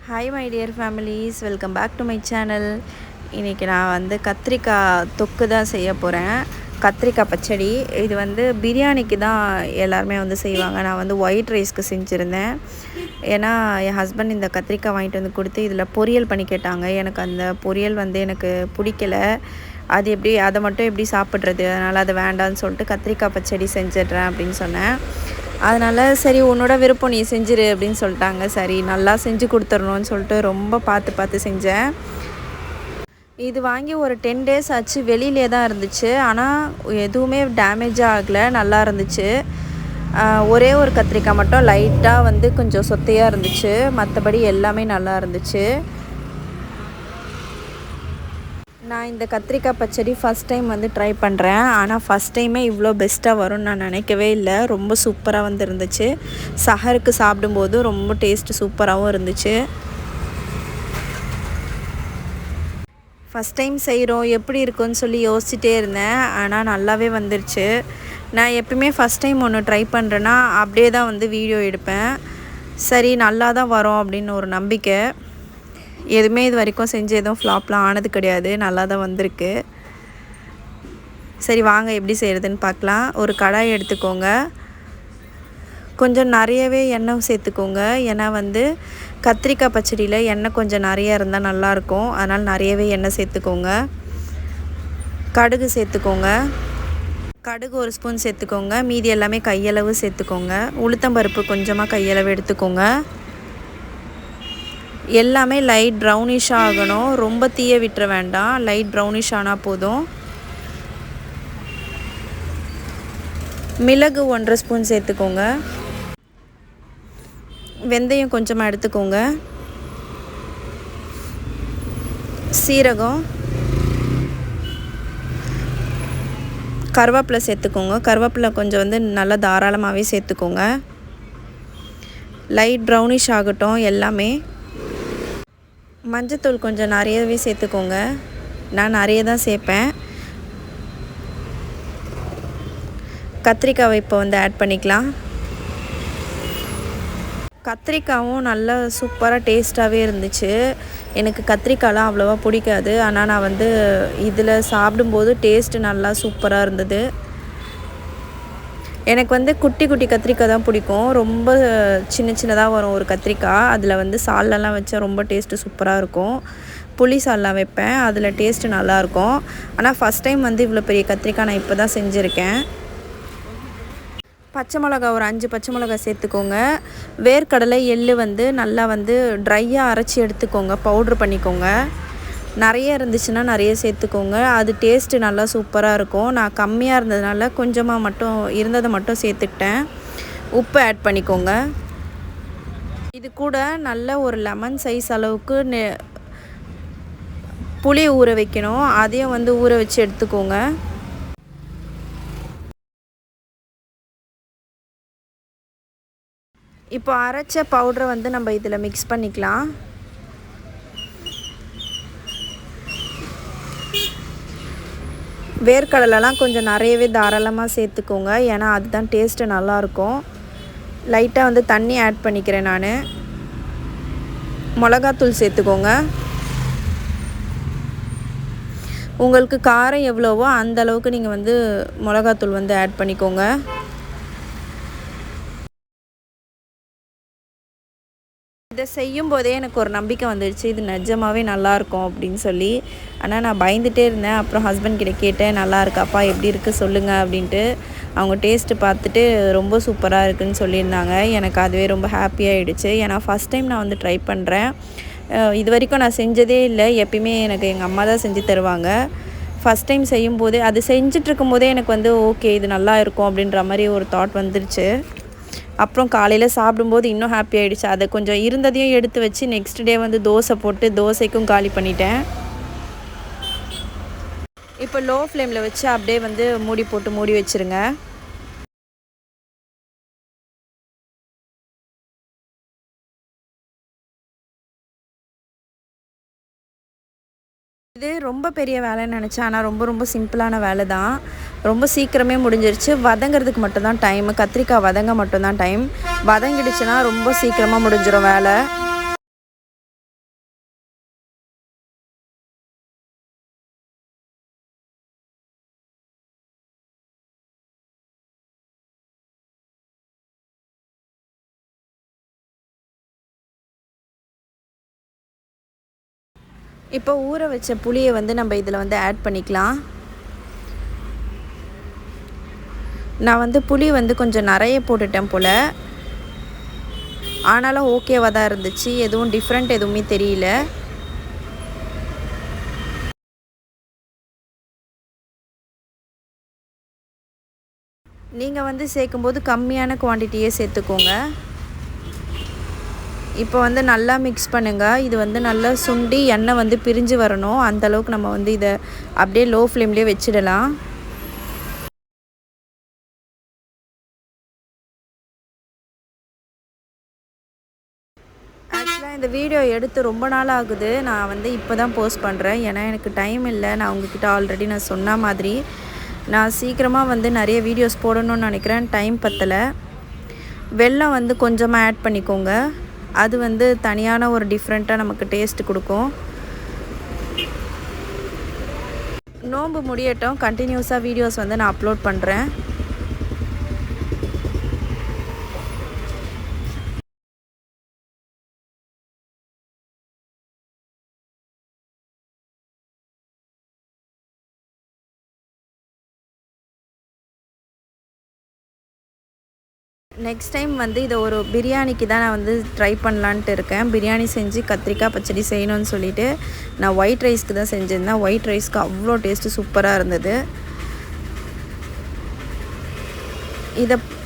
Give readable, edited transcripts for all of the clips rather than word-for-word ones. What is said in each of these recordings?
Hi my dear families, welcome back to my channel. இன்றைக்கி நான் வந்து கத்திரிக்காய் தொக்கு தான் செய்ய போகிறேன். கத்திரிக்காய் பச்சடி. இது வந்து பிரியாணிக்கு தான் எல்லாருமே வந்து செய்வாங்க. நான் வந்து ஒயிட் ரைஸ்க்கு செஞ்சுருந்தேன். ஏன்னா என் ஹஸ்பண்ட் இந்த கத்திரிக்காய் வாங்கிட்டு வந்து கொடுத்து இதில் பொரியல் பண்ணி கேட்டாங்க. எனக்கு அந்த பொரியல் வந்து எனக்கு பிடிக்கல. அது அதை மட்டும் எப்படி சாப்பிட்றது, அதனால் அது வேண்டான்னு சொல்லிட்டு கத்திரிக்காய் பச்சடி செஞ்சிட்றேன் அப்படின்னு சொன்னேன். அதனால் சரி உன்னோட விருப்பம், நீ செஞ்சிரு அப்படின்னு சொல்லிட்டாங்க. சரி நல்லா செஞ்சு கொடுத்துடணும்னு சொல்லிட்டு ரொம்ப பார்த்து செஞ்சேன். இது வாங்கி ஒரு 10 days ஆச்சு. வெளியிலே தான் இருந்துச்சு, ஆனால் எதுவுமே டேமேஜ் ஆகலை, நல்லா இருந்துச்சு. ஒரே ஒரு கத்திரிக்காய் மட்டும் லைட்டாக வந்து கொஞ்சம் சொத்தையாக இருந்துச்சு, மற்றபடி எல்லாமே நல்லா இருந்துச்சு. நான் இந்த கத்திரிக்காய் பச்சடி ஃபஸ்ட் டைம் வந்து ட்ரை பண்ணுறேன். ஆனால் ஃபஸ்ட் டைமே இவ்வளோ பெஸ்ட்டாக வரும்னு நான் நினைக்கவே இல்லை. ரொம்ப சூப்பராக வந்து இருந்துச்சு. சஹருக்கு சாப்பிடும்போது ரொம்ப டேஸ்ட்டு சூப்பராகவும் இருந்துச்சு. ஃபஸ்ட் டைம் செய்கிறோம், எப்படி இருக்குன்னு சொல்லி யோசிச்சுட்டே இருந்தேன். ஆனால் நல்லாவே வந்துருச்சு. நான் எப்பயுமே ஃபஸ்ட் டைம் ஒன்று ட்ரை பண்ணுறேன்னா அப்படியே தான் வந்து வீடியோ எடுப்பேன். சரி நல்லா தான் வரும் அப்படின்னு ஒரு நம்பிக்கை. எதுவுமே இது வரைக்கும் செஞ்சு எதுவும் ஃப்ளாப்லாம் ஆனது கிடையாது, நல்லா தான் வந்திருக்கு. சரி வாங்க எப்படி செய்கிறதுன்னு பார்க்கலாம். ஒரு கடாய் எடுத்துக்கோங்க. கொஞ்சம் நிறையவே எண்ணெய் சேர்த்துக்கோங்க. ஏன்னா வந்து கத்திரிக்காய் பச்சடியில் எண்ணெய் கொஞ்சம் நிறையா இருந்தால் நல்லாயிருக்கும். அதனால் நிறையவே எண்ணெய் சேர்த்துக்கோங்க. கடுகு சேர்த்துக்கோங்க. கடுகு 1 ஸ்பூன் சேர்த்துக்கோங்க. மீதி எல்லாமே கையளவு சேர்த்துக்கோங்க. உளுத்தம்பருப்பு கொஞ்சமாக கையளவு எடுத்துக்கோங்க. எல்லாமே லைட் ப்ரௌனிஷாக ஆகணும், ரொம்ப தீய விட்டுற வேண்டாம். லைட் ப்ரௌனிஷ் ஆனால் போதும். மிளகு 1.5 ஸ்பூன் சேர்த்துக்கோங்க. வெந்தயம் கொஞ்சமாக எடுத்துக்கோங்க. சீரகம், கருவேப்பிலை சேர்த்துக்கோங்க. கருவேப்பிலை கொஞ்சம் வந்து நல்லா தாராளமாகவே சேர்த்துக்கோங்க. லைட் ப்ரௌனிஷ் ஆகட்டும் எல்லாமே. மஞ்சத்தூள் கொஞ்சம் நிறையவே சேர்த்துக்கோங்க. நான் நிறைய தான் சேர்ப்பேன். கத்திரிக்காவை இப்போ வந்து ஆட் பண்ணிக்கலாம். கத்திரிக்காயும் நல்லா சூப்பராக டேஸ்ட்டாகவே இருந்துச்சு. எனக்கு கத்திரிக்காய்லாம் அவ்வளோவா பிடிக்காது, ஆனால் நான் வந்து இதில் சாப்பிடும்போது டேஸ்ட்டு நல்லா சூப்பராக இருந்தது. எனக்கு வந்து குட்டி குட்டி கத்திரிக்காய் தான் பிடிக்கும். ரொம்ப சின்னதாக வரும் ஒரு கத்திரிக்காய். அதில் வந்து சாலெல்லாம் வச்சா ரொம்ப டேஸ்ட்டு சூப்பராக இருக்கும். புளி சால்லாம் வைப்பேன், அதில் டேஸ்ட்டு நல்லாயிருக்கும். ஆனால் ஃபஸ்ட் டைம் வந்து இவ்வளோ பெரிய கத்திரிக்காய் நான் இப்போ தான் செஞ்சுருக்கேன். பச்சை மிளகா ஒரு 5 பச்சை மிளகா சேர்த்துக்கோங்க. வேர்க்கடலை, எள்ளு வந்து நல்லா வந்து ட்ரையாக அரைச்சி எடுத்துக்கோங்க, பவுட்ரு பண்ணிக்கோங்க. நிறைய இருந்துச்சுன்னா நிறைய சேர்த்துக்கோங்க, அது டேஸ்ட்டு நல்லா சூப்பராக இருக்கும். நான் கம்மியாக இருந்ததுனால கொஞ்சமாக மட்டும் இருந்ததை மட்டும் சேர்த்துக்கிட்டேன். உப்பு ஆட் பண்ணிக்கோங்க. இது கூட நல்ல ஒரு லெமன் சைஸ் அளவுக்கு புளி ஊற வைக்கணும், அதையும் வந்து ஊற வச்சு எடுத்துக்கோங்க. இப்போ அரைச்ச பவுடரை வந்து நம்ம இதில் மிக்ஸ் பண்ணிக்கலாம். வேர்க்கடலைலாம் கொஞ்சம் நிறையவே தாராளமாக சேர்த்துக்கோங்க, ஏன்னா அதுதான் டேஸ்ட்டு நல்லாயிருக்கும். லைட்டாக வந்து தண்ணி ஆட் பண்ணிக்கிறேன் நான். மிளகாத்தூள் சேர்த்துக்கோங்க. உங்களுக்கு காரம் எவ்வளவோ அந்த அளவுக்கு நீங்கள் வந்து மிளகாத்தூள் வந்து ஆட் பண்ணிக்கோங்க. இதை செய்யும்போதே எனக்கு ஒரு நம்பிக்கை வந்துடுச்சு, இது நிஜமாகவே நல்லாயிருக்கும் அப்படின்னு சொல்லி. ஆனால் நான் பயந்துகிட்டே இருந்தேன். அப்புறம் ஹஸ்பண்ட் கிட்ட கேட்டேன், நல்லா இருக்காப்பா, எப்படி இருக்குது சொல்லுங்கள் அப்படின்ட்டு. அவங்க டேஸ்ட்டு பார்த்துட்டு ரொம்ப சூப்பராக இருக்குதுன்னு சொல்லியிருந்தாங்க. எனக்கு அதுவே ரொம்ப ஹாப்பியாகிடுச்சு. ஏன்னா ஃபஸ்ட் டைம் நான் வந்து ட்ரை பண்ணுறேன். இது வரைக்கும் நான் செஞ்சதே இல்லை. எப்பயுமே எனக்கு எங்கள் அம்மா தான் செஞ்சு தருவாங்க. ஃபஸ்ட் டைம் செய்யும்போதே, அது செஞ்சிட்ருக்கும்போதே எனக்கு வந்து ஓகே இது நல்லா இருக்கும் அப்படின்ற மாதிரி ஒரு தாட் வந்துருச்சு. அப்புறம் காலையில் சாப்பிடும்போது இன்னும் ஹாப்பி ஆகிடுச்சு. அதை கொஞ்சம் இருந்ததையும் எடுத்து வச்சு நெக்ஸ்ட் டே வந்து தோசை போட்டு தோசைக்கும் காலி பண்ணிட்டேன். இப்போ லோ ஃப்ளேமில் வச்சு அப்படியே வந்து மூடி போட்டு மூடி வச்சுருங்க. இது ரொம்ப பெரிய வேலைன்னு நினச்சேன், ஆனால் ரொம்ப சிம்பிளான வேலை தான். ரொம்ப சீக்கிரமே முடிஞ்சிருச்சு. வதங்கிறதுக்கு மட்டும்தான் டைமு. கத்திரிக்காய் வதங்க மட்டும்தான் டைம். வதங்கிடுச்சுன்னா ரொம்ப சீக்கிரமாக முடிஞ்சிடும் வேலை. இப்போ ஊற வச்ச புளியை வந்து நம்ம இதில் வந்து ஆட் பண்ணிக்கலாம். நான் வந்து புளி வந்து கொஞ்சம் நிறைய போட்டுட்டேன் போல், ஆனாலும் ஓகேவாக தான் இருந்துச்சு. எதுவும் டிஃப்ரெண்ட் எதுவுமே தெரியல. நீங்கள் வந்து சேர்க்கும்போது கம்மியான குவான்டிட்டியே சேர்த்துக்கோங்க. இப்போ வந்து நல்லா மிக்ஸ் பண்ணுங்கள். இது வந்து நல்லா சுண்டி எண்ணெய் வந்து பிரிஞ்சு வரணும். அந்தளவுக்கு நம்ம வந்து இதை அப்படியே லோ ஃப்ளேம்லேயே வச்சிடலாம். ஆக்சுவலாக இந்த வீடியோ எடுத்து ரொம்ப நாள் ஆகுது. நான் வந்து இப்போ தான் போஸ்ட் பண்ணுறேன். ஏன்னா எனக்கு டைம் இல்லை. நான் உங்ககிட்ட ஆல்ரெடி நான் சொன்ன மாதிரி நான் சீக்கிரமாக வந்து நிறைய வீடியோஸ் போடணும்னு நினைக்கிறேன். டைம் பத்தலை. வெல்லம் வந்து கொஞ்சமாக ஆட் பண்ணிக்கோங்க. அது வந்து தனியான ஒரு டிஃப்ரெண்ட்டாக நமக்கு டேஸ்ட் கொடுக்கும். நோன்பு முடியட்டும், கண்டினியூஸாக வீடியோஸ் வந்து நான் அப்லோட் பண்ணுறேன். நெக்ஸ்ட் டைம் வந்து இதை ஒரு பிரியாணிக்கு தான் நான் வந்து ட்ரை பண்ணலான்ட்டு இருக்கேன். பிரியாணி செஞ்சு கத்திரிக்காய் பச்சடி செய்யணும்னு சொல்லிவிட்டு நான் ஒயிட் ரைஸ்க்கு தான் செஞ்சுருந்தேன். ஒயிட் ரைஸ்க்கு அவ்வளோ டேஸ்ட்டு சூப்பராக இருந்தது.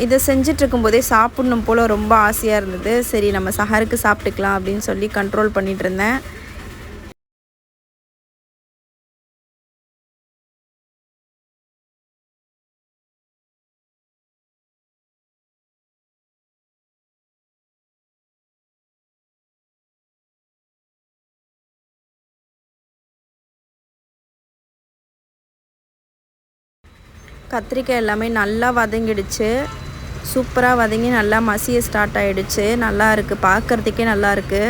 இதை செஞ்சிட்ருக்கும்போதே சாப்பிட்ணும் போல் ரொம்ப ஆசையாக இருந்தது. சரி நம்ம சஹருக்கு சாப்பிட்டுக்கலாம் அப்படின்னு சொல்லி கண்ட்ரோல் பண்ணிகிட்டு இருந்தேன். கத்திரிக்காய் எல்லாமே நல்லா வதங்கிடுச்சு. சூப்பராக வதங்கி நல்லா மசிய ஸ்டார்ட் ஆகிடுச்சு. நல்லா இருக்குது, பார்க்குறதுக்கே நல்லா இருக்குது.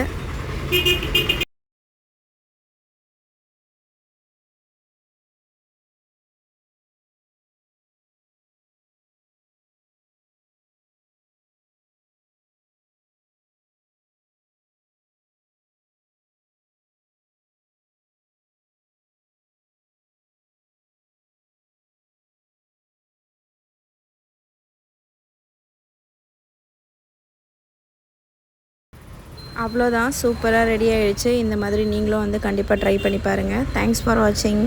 அவ்வளோதான், சூப்பராக ரெடி ஆகிடுச்சு. இந்த மாதிரி நீங்களும் வந்து கண்டிப்பாக ட்ரை பண்ணி பாருங்கள். தேங்க்ஸ் ஃபார் வாட்சிங்.